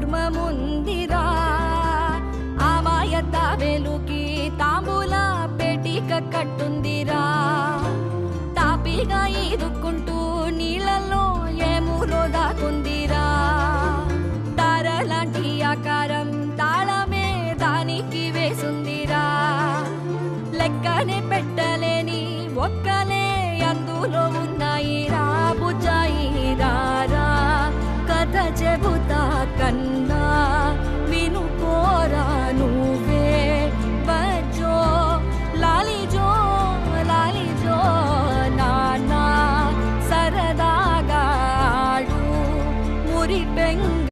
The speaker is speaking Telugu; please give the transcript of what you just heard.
కూర్మముందిరా ఆమాయత వెలుకి తాంబూల పేటిక కట్టుందిరా తాపిగా ఈదుక్కుంటూ నీళ్ళల్లో ఏమూలో దాకుందిరా తారలాంటి ఆకారం తాళమే దానికి వేసుందిరా లెక్కనే పెట్టలేని ఒక్కలే అందులో ఉన్నాయిరా బుజ్జాయి రారా కథ చెబుతా కన్నా